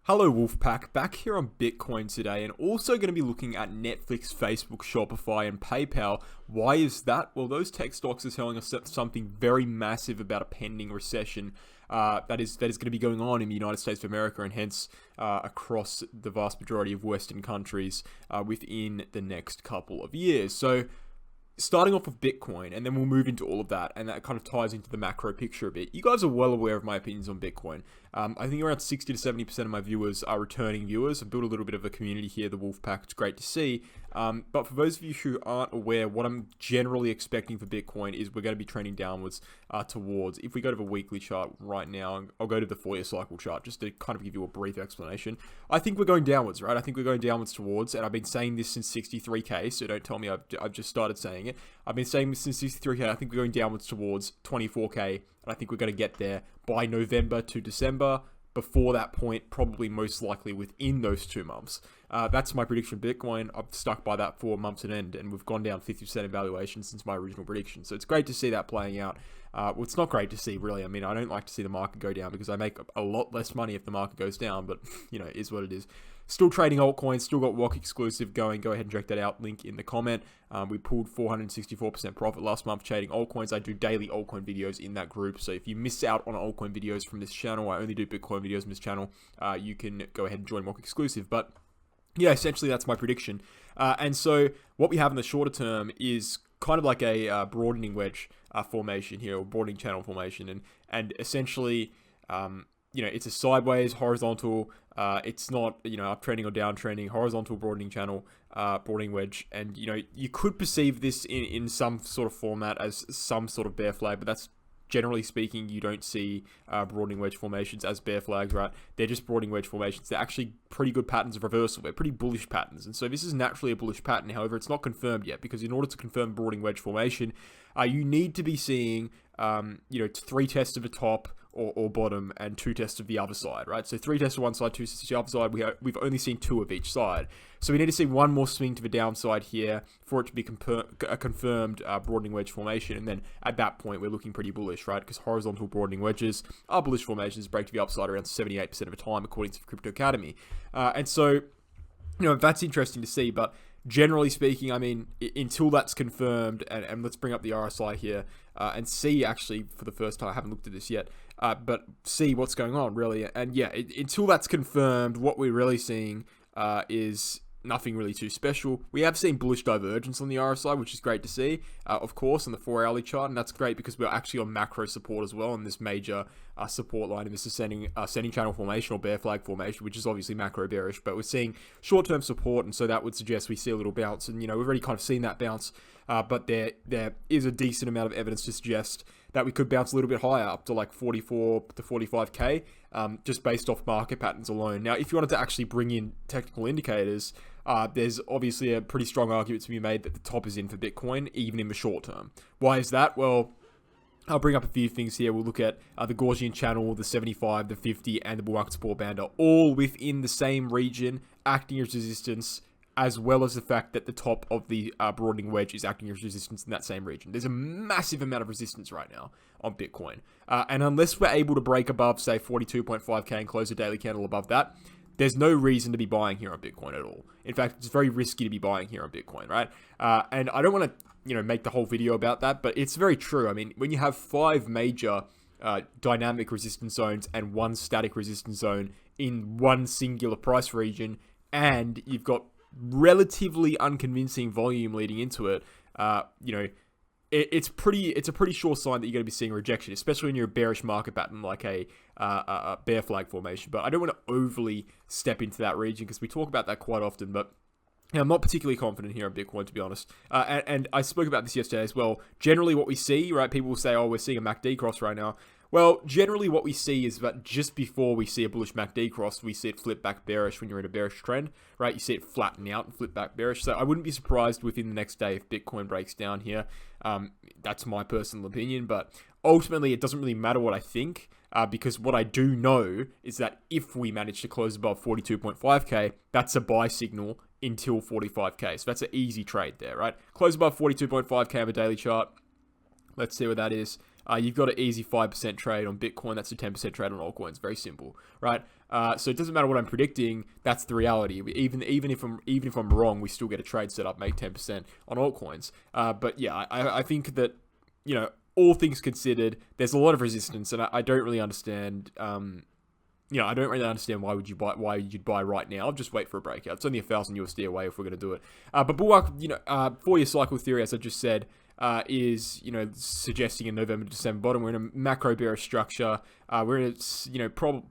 Hello Wolfpack, back here on Bitcoin today, and also going to be looking at Netflix, Facebook, Shopify, and PayPal. Why is that? Well, those tech stocks are telling us something very massive about a pending recession that is going to be going on in the United States of America, and hence across the vast majority of Western countries within the next couple of years. So, starting off with Bitcoin, and then we'll move into all of that, and that kind of ties into the macro picture a bit. You guys are well aware of my opinions on Bitcoin. I think around 60 to 70% of my viewers are returning viewers. I've built a little bit of a community here, the Wolfpack. It's great to see. But for those of you who aren't aware, what I'm generally expecting for Bitcoin is we're going to be trending downwards towards, if we go to the weekly chart right now, I'll go to the 4-year cycle chart just to kind of give you a brief explanation. I think we're going downwards, right? I think we're going downwards towards, and I've been saying this since 63K, so don't tell me I've just started saying it. I've been saying this since 63K. I think we're going downwards towards 24K, and I think we're going to get there by November to December. Before that point, probably most likely within those 2 months. That's my prediction for Bitcoin. I've stuck by that for months on end, and we've gone down 50% in valuation since my original prediction. So it's great to see that playing out. Well, it's not great to see, really. I mean, I don't like to see the market go down because I make a lot less money if the market goes down, but, you know, it is what it is. Still trading altcoins, still got WOC exclusive going. Go ahead and check that out. Link in the comment. We pulled 464% profit last month trading altcoins. I do daily altcoin videos in that group. So if you miss out on altcoin videos from this channel, I only do Bitcoin videos on this channel. You can go ahead and join WOC exclusive. But yeah, essentially that's my prediction. And so what we have in the shorter term is kind of like a broadening wedge formation here, or broadening channel formation. And essentially, you know, it's a sideways, horizontal, it's not, you know, uptrending or downtrending, horizontal broadening channel, broadening wedge. And, you know, you could perceive this in some sort of format as some sort of bear flag, but that's generally speaking, you don't see broadening wedge formations as bear flags, right? They're just broadening wedge formations. They're actually pretty good patterns of reversal. They're pretty bullish patterns. And so this is naturally a bullish pattern. However, it's not confirmed yet, because in order to confirm broadening wedge formation, you need to be seeing, you know, 3 tests of the top, or bottom, and 2 tests of the other side, right? So 3 tests of one side, 2 tests of the other side. We've only seen 2 of each side. So we need to see one more swing to the downside here for it to be a confirmed broadening wedge formation. And then at that point, we're looking pretty bullish, right? Because horizontal broadening wedges are bullish formations, break to the upside around 78% of the time, according to Crypto Academy. And so, you know, that's interesting to see. But generally speaking, I mean, until that's confirmed, and let's bring up the RSI here and see, actually, for the first time, I haven't looked at this yet, but see what's going on, really. And yeah, until that's confirmed, what we're really seeing is nothing really too special. We have seen bullish divergence on the RSI, which is great to see, of course, on the 4-hourly chart, and that's great because we're actually on macro support as well, on this major support line in this ascending channel formation, or bear flag formation, which is obviously macro bearish, but we're seeing short-term support, and so that would suggest we see a little bounce, and, you know, we've already kind of seen that bounce, but there is a decent amount of evidence to suggest that we could bounce a little bit higher, up to like 44 to 45K, just based off market patterns alone. Now, if you wanted to actually bring in technical indicators, there's obviously a pretty strong argument to be made that the top is in for Bitcoin, even in the short term. Why is that? Well, I'll bring up a few things here. We'll look at the Gaussian channel, the 75, the 50, and the bull market support band are all within the same region, acting as resistance, as well as the fact that the top of the broadening wedge is acting as resistance in that same region. There's a massive amount of resistance right now on Bitcoin. And unless we're able to break above, say, 42.5K and close a daily candle above that, there's no reason to be buying here on Bitcoin at all. In fact, it's very risky to be buying here on Bitcoin, right? And I don't want to, you know, make the whole video about that, but it's very true. I mean, when you have 5 major dynamic resistance zones and 1 static resistance zone in one singular price region, and you've got relatively unconvincing volume leading into it, you know, it's a pretty sure sign that you're going to be seeing rejection, especially when you're a bearish market pattern like a bear flag formation. But I don't want to overly step into that region because we talk about that quite often. But you know, I'm not particularly confident here on Bitcoin, to be honest. And I spoke about this yesterday as well. Generally, what we see, right? People will say, "Oh, we're seeing a MACD cross right now." Well, generally what we see is that just before we see a bullish MACD cross, we see it flip back bearish when you're in a bearish trend, right? You see it flatten out and flip back bearish. So I wouldn't be surprised within the next day if Bitcoin breaks down here. That's my personal opinion, but ultimately it doesn't really matter what I think, because what I do know is that if we manage to close above 42.5K, that's a buy signal until 45K. So that's an easy trade there, right? Close above 42.5K on a daily chart. Let's see what that is. you've got an easy 5% trade on Bitcoin. That's a 10% trade on altcoins. Very simple, right? So it doesn't matter what I'm predicting. That's the reality. Even if I'm wrong, we still get a trade set up, make 10% on altcoins. But yeah, I think that, all things considered, there's a lot of resistance, and I don't really understand. I don't really understand why you'd buy right now. Just wait for a breakout. It's only $1,000 away if we're going to do it. But bulwark, 4-year cycle theory, as I just said, is suggesting a November December bottom. We're in a macro bearish structure. We're in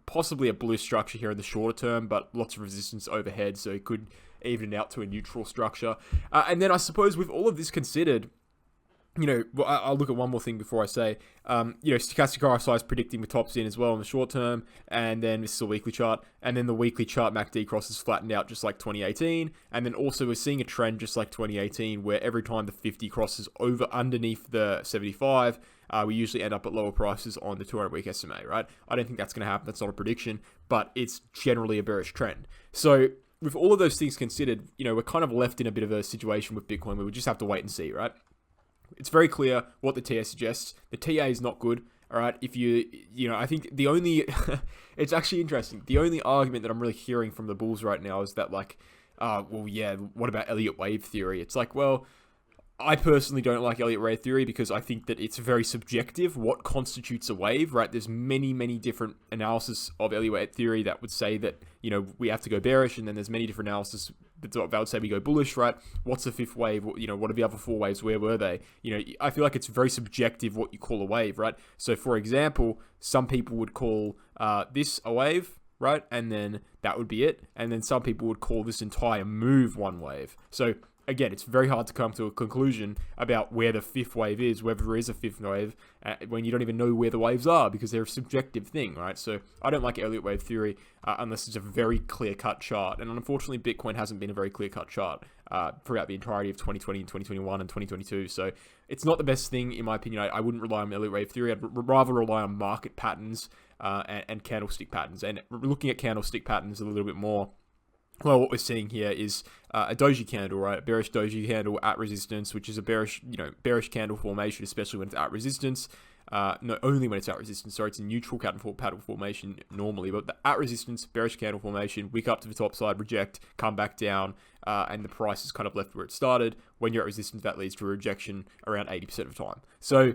possibly a bullish structure here in the shorter term, but lots of resistance overhead, so it could even out to a neutral structure. And then I suppose with all of this considered, I'll look at one more thing before I say, stochastic RSI is predicting the tops in as well in the short term, and then this is a weekly chart, and then the weekly chart MACD crosses flattened out just like 2018, and then also we're seeing a trend just like 2018 where every time the 50 crosses underneath the 75, we usually end up at lower prices on the 200-week SMA, right? I don't think that's going to happen. That's not a prediction, but it's generally a bearish trend. So with all of those things considered, we're kind of left in a bit of a situation with Bitcoin where we just have to wait and see, right? It's very clear what the TA suggests. The TA is not good, all right? If I think the only, it's actually interesting. The only argument that I'm really hearing from the bulls right now is that what about Elliott wave theory? It's like, well, I personally don't like Elliott wave theory because I think that it's very subjective what constitutes a wave, right? There's many, many different analysis of Elliott wave theory that would say that, we have to go bearish, and then there's many different analysis that would say we go bullish, right? What's the fifth wave? What are the other four waves? Where were they? I feel like it's very subjective what you call a wave, right? So, for example, some people would call this a wave, right? And then that would be it. And then some people would call this entire move one wave. So, again, it's very hard to come to a conclusion about where the fifth wave is, whether there is a fifth wave, when you don't even know where the waves are because they're a subjective thing, right? So I don't like Elliott wave theory unless it's a very clear-cut chart. And unfortunately, Bitcoin hasn't been a very clear-cut chart throughout the entirety of 2020 and 2021 and 2022. So it's not the best thing, in my opinion. I wouldn't rely on Elliott wave theory. I'd rather rely on market patterns and candlestick patterns. And looking at candlestick patterns a little bit more, well, what we're seeing here is a doji candle, right? A bearish doji candle at resistance, which is a bearish candle formation, especially when it's at resistance. Not only when it's at resistance, sorry, it's a neutral pattern formation normally, but the at resistance, bearish candle formation, wick up to the top side, reject, come back down, and the price is kind of left where it started. When you're at resistance, that leads to a rejection around 80% of the time. So,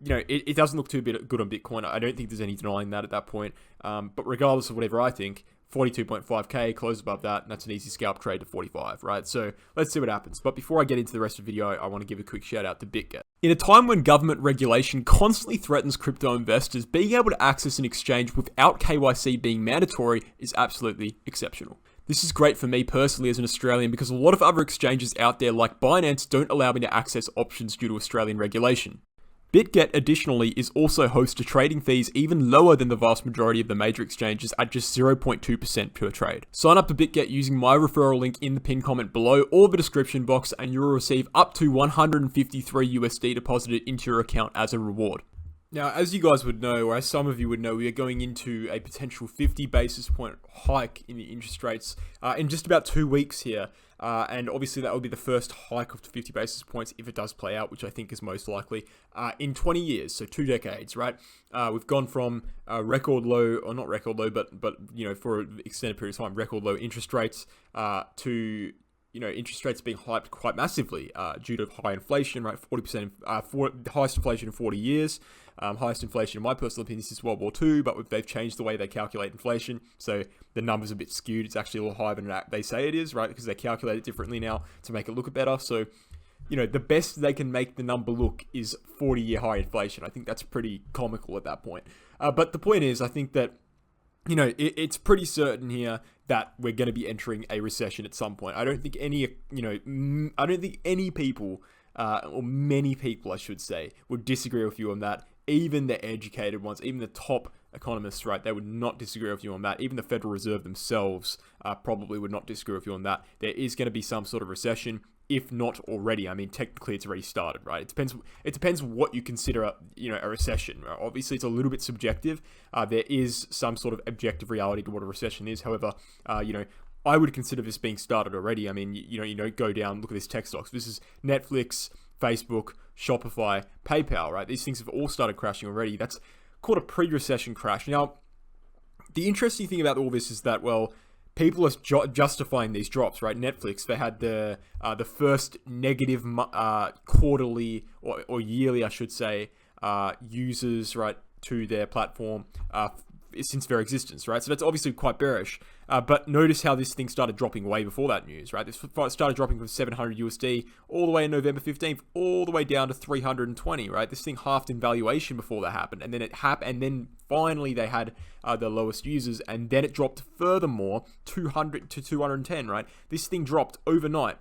it doesn't look too good on Bitcoin. I don't think there's any denying that at that point. But regardless of whatever I think, 42.5k, close above that, and that's an easy scalp trade to 45, right? So let's see what happens. But before I get into the rest of the video, I want to give a quick shout out to BitGet. In a time when government regulation constantly threatens crypto investors, being able to access an exchange without KYC being mandatory is absolutely exceptional. This is great for me personally as an Australian because a lot of other exchanges out there like Binance don't allow me to access options due to Australian regulation. BitGet additionally is also host to trading fees even lower than the vast majority of the major exchanges at just 0.2% per trade. Sign up to BitGet using my referral link in the pinned comment below or the description box and you will receive up to $153 deposited into your account as a reward. Now, as you guys would know, or as some of you would know, we are going into a potential 50 basis point hike in the interest rates in just about 2 weeks here. And obviously that will be the first hike of 50 basis points if it does play out, which I think is most likely, in 20 years, so 2 decades, right? We've gone from record low, or not record low, but for an extended period of time, record low interest rates to interest rates being hyped quite massively due to high inflation, right? 40%, highest inflation in 40 years. Highest inflation, in my personal opinion, since World War II, but they've changed the way they calculate inflation, so the number's a bit skewed. It's actually a little higher than they say it is, right? Because they calculate it differently now to make it look better. So, the best they can make the number look is 40-year high inflation. I think that's pretty comical at that point. But the point is, I think that it's pretty certain here that we're going to be entering a recession at some point. I don't think any people, or many people, I should say, would disagree with you on that. Even the educated ones, even the top economists, right, they would not disagree with you on that. Even the Federal Reserve themselves probably would not disagree with you on that. There is going to be some sort of recession, if not already. I mean, technically it's already started, right? It depends what you consider a recession. Right? Obviously, it's a little bit subjective. There is some sort of objective reality to what a recession is. However, I would consider this being started already. I mean, go down, look at this tech stocks. This is Netflix, Facebook, Shopify, PayPal, right? These things have all started crashing already. That's called a pre-recession crash. Now, the interesting thing about all this is that, well, people are justifying these drops, right? Netflix, they had the first negative quarterly or yearly, I should say, users, right, to their platform since their existence, right? So that's obviously quite bearish. But notice how this thing started dropping way before that news, right? This started dropping from 700 USD all the way in November 15th, all the way down to 320, right? This thing halved in valuation before that happened, and then and then finally they had the lowest users, and then it dropped furthermore 200 to 210, right? This thing dropped overnight.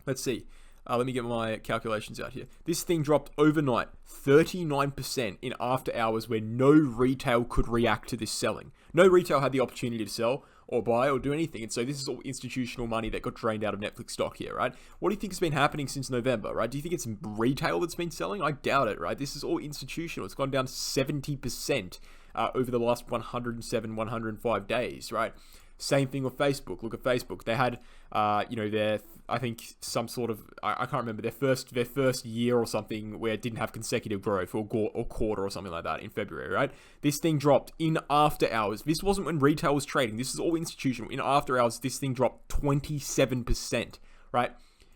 Let's see. Let me get my calculations out here. This thing dropped overnight 39% in after hours where no retail could react to this selling. No retail had the opportunity to sell or buy or do anything. And so this is all institutional money that got drained out of Netflix stock here, right? What do you think has been happening since November, right? Do you think it's retail that's been selling? I doubt it, right? This is all institutional. It's gone down 70% over the last 107, 105 days, right? Same thing with Facebook. Look at Facebook. They had, their, I think some sort of, I can't remember, their first year or something where it didn't have consecutive growth or quarter or something like that in February, right? This thing dropped in after hours. This wasn't when retail was trading. This is all institutional. In after hours, this thing dropped 27%, right?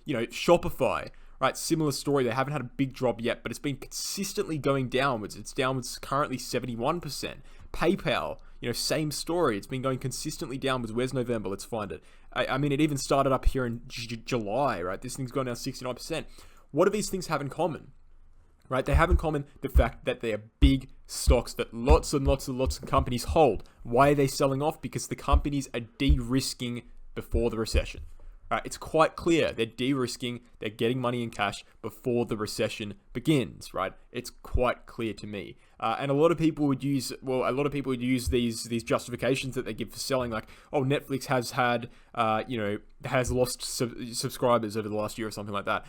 Shopify, right? Similar story. They haven't had a big drop yet, but it's been consistently going downwards. It's downwards currently 71%. PayPal, same story. It's been going consistently downwards. Where's November? Let's find it. I mean, it even started up here in July, right? This thing's gone down 69%. What do these things have in common, right? They have in common the fact that they are big stocks that lots and lots and lots of companies hold. Why are they selling off? Because the companies are de-risking before the recession. Right, it's quite clear they're de-risking, they're getting money in cash before the recession begins, right? It's quite clear to me. And a lot of people would use these justifications that they give for selling, like, oh, Netflix has had, has lost subscribers over the last year or something like that.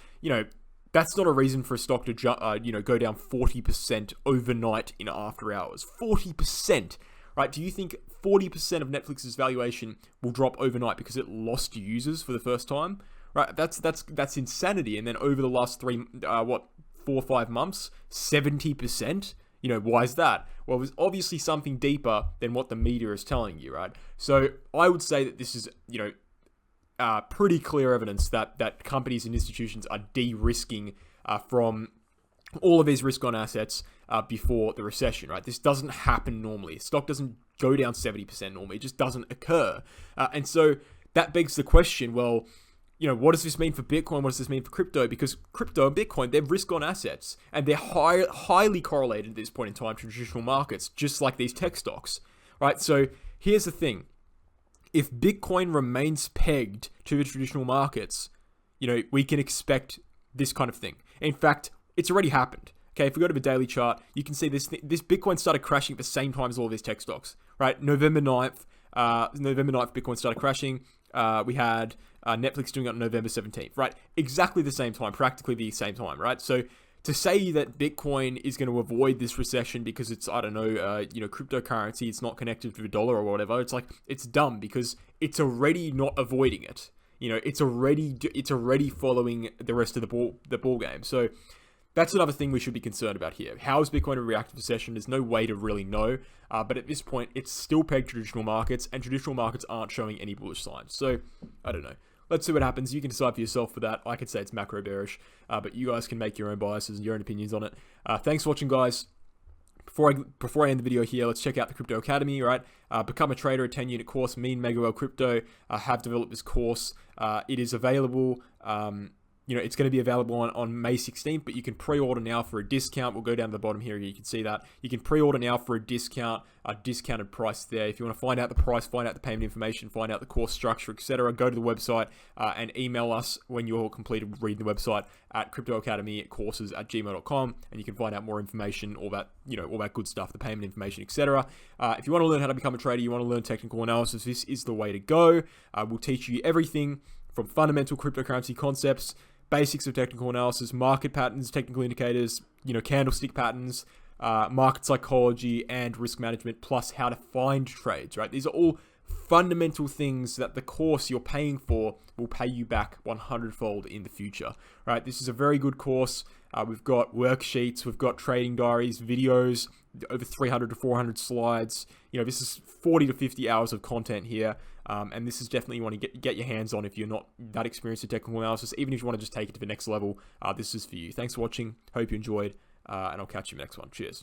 That's not a reason for a stock to go down 40% overnight in after hours. 40%. Right? Do you think 40% of Netflix's valuation will drop overnight because it lost users for the first time? Right? That's insanity. And then over the last 4 or 5 months, 70%. Why is that? Well, there's obviously something deeper than what the media is telling you, right? So I would say that this is, pretty clear evidence that companies and institutions are de-risking from all of these risk-on assets before the recession, right? This doesn't happen normally. Stock doesn't go down 70% normally. It just doesn't occur. And so that begs the question, well, what does this mean for Bitcoin? What does this mean for crypto? Because crypto and Bitcoin, they're risk-on assets, and they're highly correlated at this point in time to traditional markets, just like these tech stocks, right? So here's the thing. If Bitcoin remains pegged to the traditional markets, we can expect this kind of thing. In fact, it's already happened. Okay, if we go to the daily chart, you can see this Bitcoin started crashing at the same time as all these tech stocks, right? November 9th, Bitcoin started crashing. We had Netflix doing it on November 17th, right? Exactly the same time, practically the same time, right? So to say that Bitcoin is going to avoid this recession because it's, cryptocurrency, it's not connected to the dollar or whatever, it's like, it's dumb because it's already not avoiding it. It's already following the rest of the ball game. So that's another thing we should be concerned about here. How is Bitcoin going to react to the recession? There's no way to really know. But at this point, it's still pegged to traditional markets, and traditional markets aren't showing any bullish signs. So, I don't know. Let's see what happens. You can decide for yourself for that. I could say it's macro bearish, but you guys can make your own biases and your own opinions on it. Thanks for watching, guys. Before I end the video here, let's check out the Crypto Academy, right? Become a trader, a 10-unit course, me and Mega Well Crypto have developed this course. It is available. It's going to be available on May 16th, but you can pre-order now for a discount. We'll go down to the bottom here. You can see that. You can pre-order now for a discount, a discounted price there. If you want to find out the price, find out the payment information, find out the course structure, etc., go to the website and email us when you're completed reading the website at cryptoacademycourses@gmail.com, and you can find out more information, all that good stuff, the payment information, etc. If you want to learn how to become a trader, you want to learn technical analysis, this is the way to go. We'll teach you everything from fundamental cryptocurrency concepts, basics of technical analysis, market patterns, technical indicators, candlestick patterns, market psychology, and risk management, plus how to find trades, right? These are all fundamental things that the course you're paying for will pay you back 100-fold in the future, right? This is a very good course. We've got worksheets, we've got trading diaries, videos, over 300 to 400 slides. This is 40 to 50 hours of content here. And this is definitely you want to get your hands on if you're not that experienced in technical analysis. Even if you want to just take it to the next level, this is for you. Thanks for watching. Hope you enjoyed, and I'll catch you in the next one. Cheers.